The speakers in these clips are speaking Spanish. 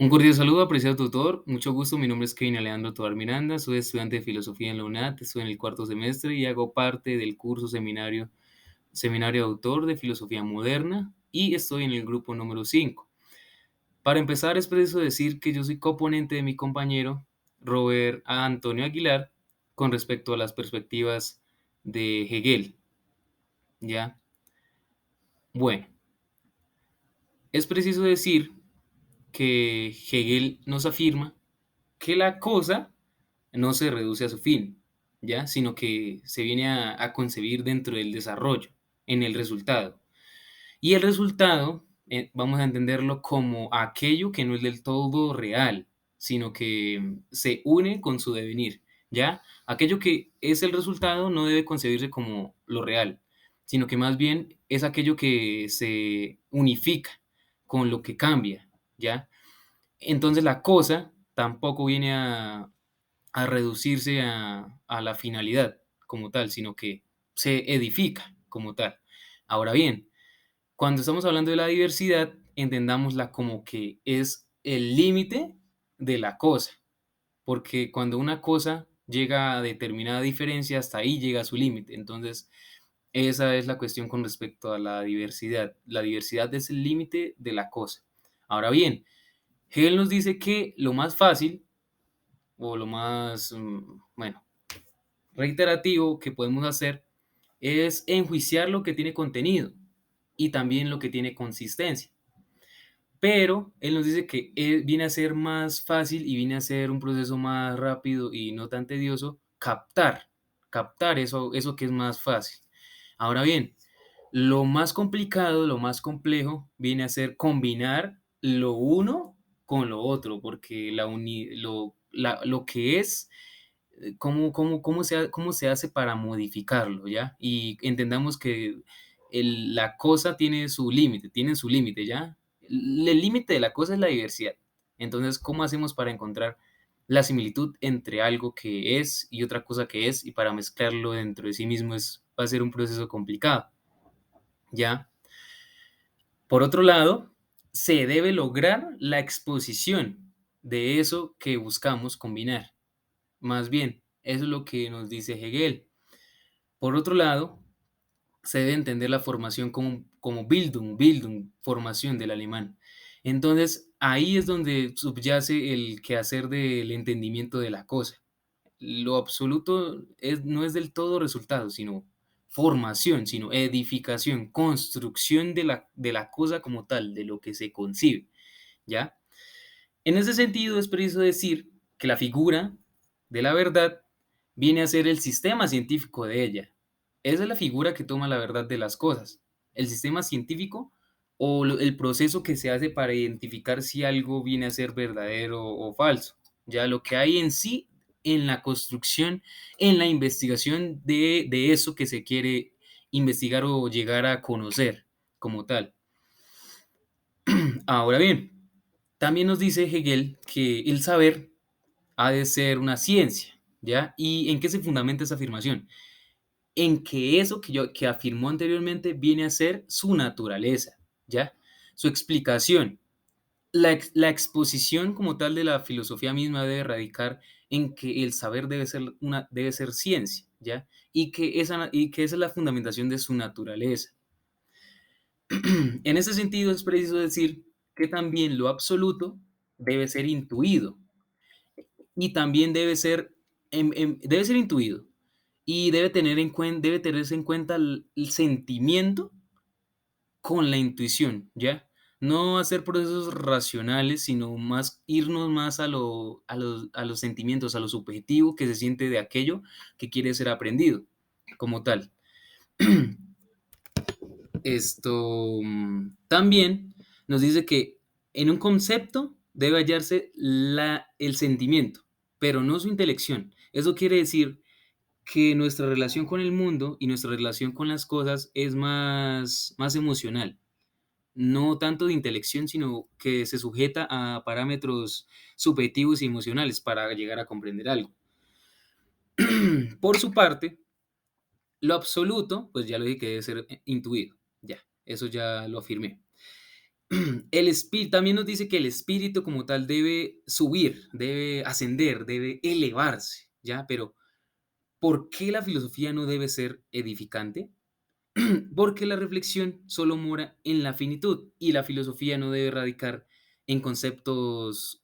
Un cordial saludo, apreciado tutor. Mucho gusto. Mi nombre es Kevin Alejandro Tovar Miranda. Soy estudiante de filosofía en la UNAD. Estoy en el cuarto semestre y hago parte del curso seminario de autor de filosofía moderna y estoy en el grupo número 5. Para empezar, es preciso decir que yo soy coponente de mi compañero Robert Antonio Aguilar con respecto a las perspectivas de Hegel. ¿Ya? Bueno, es preciso decir que Hegel nos afirma que la cosa no se reduce a su fin, ¿ya? Sino que se viene a concebir dentro del desarrollo, en el resultado. Y el resultado, vamos a entenderlo como aquello que no es del todo real, sino que se une con su devenir, ¿ya? Aquello que es el resultado no debe concebirse como lo real, sino que más bien es aquello que se unifica con lo que cambia, ¿ya? Entonces la cosa tampoco viene a reducirse a la finalidad como tal, sino que se edifica como tal. Ahora bien, cuando estamos hablando de la diversidad, entendámosla como que es el límite de la cosa, porque cuando una cosa llega a determinada diferencia, hasta ahí llega su límite. Entonces, esa es la cuestión con respecto a la diversidad. La diversidad es el límite de la cosa. Ahora bien, Hegel nos dice que lo más fácil o lo más, bueno, reiterativo que podemos hacer es enjuiciar lo que tiene contenido y también lo que tiene consistencia. Pero él nos dice que viene a ser más fácil y viene a ser un proceso más rápido y no tan tedioso captar eso que es más fácil. Ahora bien, lo más complicado, lo más complejo viene a ser combinar lo uno con lo otro, porque lo que es cómo se hace para modificarlo, ¿ya? Y entendamos que la cosa tiene su límite, ¿ya? El límite de la cosa es la diversidad. Entonces, ¿cómo hacemos para encontrar la similitud entre algo que es y otra cosa que es? Y para mezclarlo dentro de sí mismo va a ser un proceso complicado, ¿ya? Por otro lado, se debe lograr la exposición de eso que buscamos combinar. Más bien, eso es lo que nos dice Hegel. Por otro lado, se debe entender la formación como Bildung, formación del alemán. Entonces, ahí es donde subyace el quehacer del entendimiento de la cosa. Lo absoluto no es del todo resultado, sino formación, sino edificación, construcción de la cosa como tal, de lo que se concibe, ¿ya? En ese sentido, es preciso decir que la figura de la verdad viene a ser el sistema científico de ella. Esa es la figura que toma la verdad de las cosas. El sistema científico o el proceso que se hace para identificar si algo viene a ser verdadero o falso. Ya lo que hay en sí, en la construcción, en la investigación de eso que se quiere investigar o llegar a conocer como tal. Ahora bien, también nos dice Hegel que el saber ha de ser una ciencia, ¿ya? ¿Y en qué se fundamenta esa afirmación? En que eso que afirmó anteriormente viene a ser su naturaleza, ¿ya? Su explicación. La exposición como tal de la filosofía misma debe radicar en que el saber debe ser ciencia, ¿ya? Y que esa es la fundamentación de su naturaleza. En ese sentido es preciso decir que también lo absoluto debe ser intuido y también debe ser intuido y debe tenerse en cuenta el sentimiento con la intuición, ¿ya? No hacer procesos racionales, sino más irnos más a los sentimientos, a lo subjetivo que se siente de aquello que quiere ser aprendido como tal. Esto también nos dice que en un concepto debe hallarse el sentimiento, pero no su intelección. Eso quiere decir que nuestra relación con el mundo y nuestra relación con las cosas es más emocional, no tanto de intelección, sino que se sujeta a parámetros subjetivos y emocionales para llegar a comprender algo. Por su parte, lo absoluto, pues ya lo dije que debe ser intuido, ya, eso ya lo afirmé. El espíritu también nos dice que el espíritu como tal debe subir, debe ascender, debe elevarse, ¿ya? Pero, ¿por qué la filosofía no debe ser edificante? Porque la reflexión solo mora en la finitud y la filosofía no debe radicar en conceptos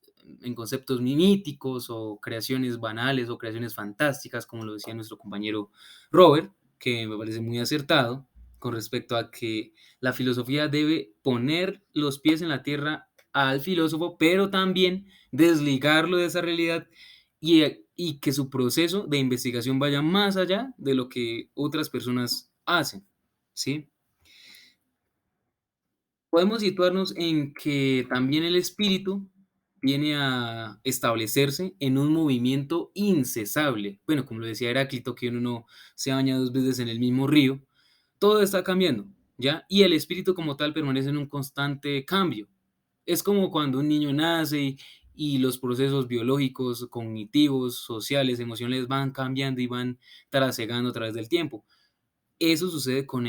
míticos o creaciones banales o creaciones fantásticas, como lo decía nuestro compañero Robert, que me parece muy acertado con respecto a que la filosofía debe poner los pies en la tierra al filósofo, pero también desligarlo de esa realidad y que su proceso de investigación vaya más allá de lo que otras personas hacen. ¿Sí? Podemos situarnos en que también el espíritu viene a establecerse en un movimiento incesable. Bueno, como lo decía Heráclito, que uno no se baña 2 veces en el mismo río, todo está cambiando, ¿ya? Y el espíritu como tal permanece en un constante cambio. Es como cuando un niño nace y los procesos biológicos, cognitivos, sociales, emocionales van cambiando y van trasegando a través del tiempo. Eso sucede con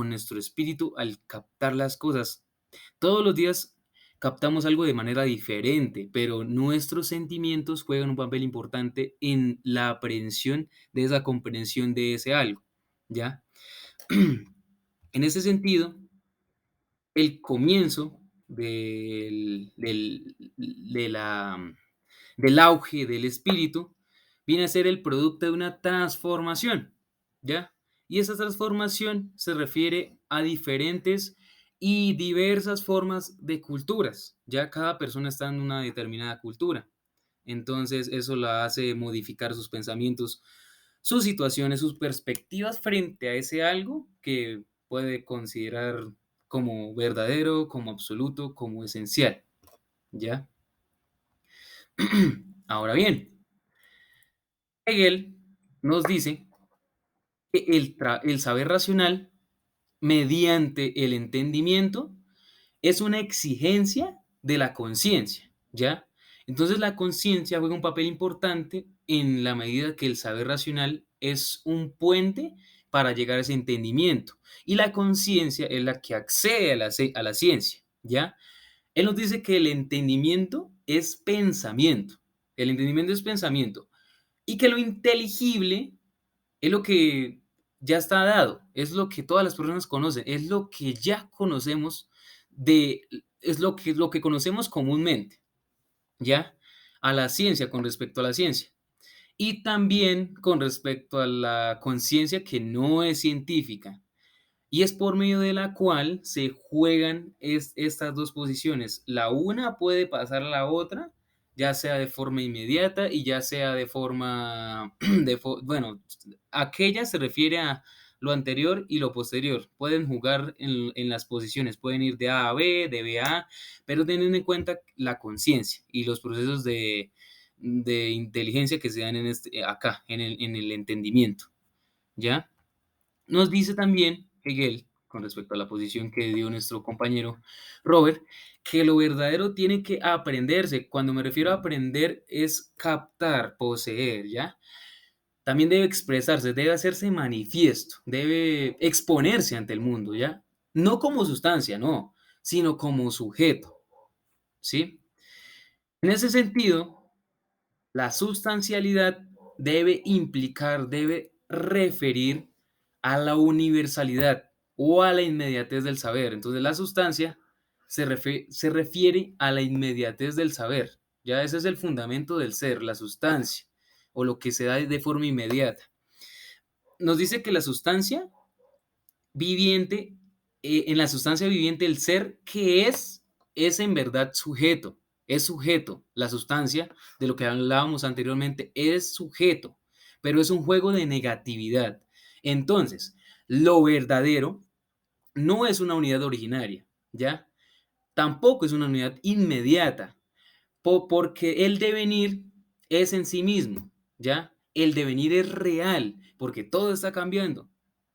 nuestro espíritu al captar las cosas. Todos los días captamos algo de manera diferente, pero nuestros sentimientos juegan un papel importante en la aprehensión de esa comprensión de ese algo, ¿ya? En ese sentido, el comienzo del auge del espíritu viene a ser el producto de una transformación, ¿ya? Y esa transformación se refiere a diferentes y diversas formas de culturas, ya cada persona está en una determinada cultura. Entonces eso la hace modificar sus pensamientos, sus situaciones, sus perspectivas frente a ese algo que puede considerar como verdadero, como absoluto, como esencial, ¿ya? Ahora bien, Hegel nos dice que el saber racional mediante el entendimiento es una exigencia de la conciencia, ¿ya? Entonces la conciencia juega un papel importante en la medida que el saber racional es un puente para llegar a ese entendimiento y la conciencia es la que accede a la ciencia, ¿ya? Él nos dice que el entendimiento es pensamiento, el entendimiento es pensamiento y que lo inteligible es lo que ya está dado, es lo que todas las personas conocen, es lo que ya conocemos de lo que conocemos comúnmente, ¿ya? A la ciencia, con respecto a la ciencia. Y también con respecto a la conciencia que no es científica. Y es por medio de la cual se juegan estas dos posiciones. La una puede pasar a la otra, ya sea de forma inmediata y ya sea de forma, bueno, aquella se refiere a lo anterior y lo posterior. Pueden jugar en las posiciones, pueden ir de A a B, de B a A, pero teniendo en cuenta la conciencia y los procesos de inteligencia que se dan acá, en el entendimiento, ¿ya? Nos dice también Hegel, con respecto a la posición que dio nuestro compañero Robert, que lo verdadero tiene que aprenderse. Cuando me refiero a aprender es captar, poseer, ¿ya? También debe expresarse, debe hacerse manifiesto, debe exponerse ante el mundo, ¿ya? No como sustancia, no, sino como sujeto, ¿sí? En ese sentido, la sustancialidad debe implicar, debe referir a la universalidad o a la inmediatez del saber. Entonces, la sustancia se refiere a la inmediatez del saber. Ya ese es el fundamento del ser, la sustancia, o lo que se da de forma inmediata. Nos dice que la sustancia viviente, en la sustancia viviente, el ser que es en verdad sujeto, es sujeto. La sustancia, de lo que hablábamos anteriormente, es sujeto, pero es un juego de negatividad. Entonces, lo verdadero no es una unidad originaria, ¿ya? Tampoco es una unidad inmediata, porque el devenir es en sí mismo, ¿ya? El devenir es real, porque todo está cambiando.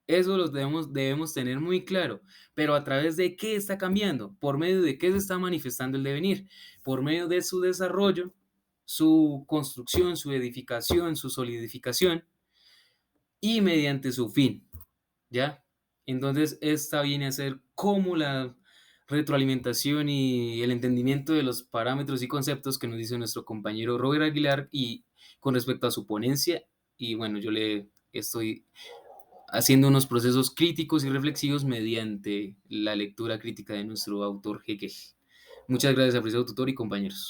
Eso lo debemos tener muy claro. Pero ¿a través de qué está cambiando? ¿Por medio de qué se está manifestando el devenir? Por medio de su desarrollo, su construcción, su edificación, su solidificación y mediante su fin, ¿ya? Entonces, esta viene a ser como la retroalimentación y el entendimiento de los parámetros y conceptos que nos dice nuestro compañero Robert Aguilar y con respecto a su ponencia. Y bueno, yo le estoy haciendo unos procesos críticos y reflexivos mediante la lectura crítica de nuestro autor Hegel. Muchas gracias, apreciado tutor y compañeros.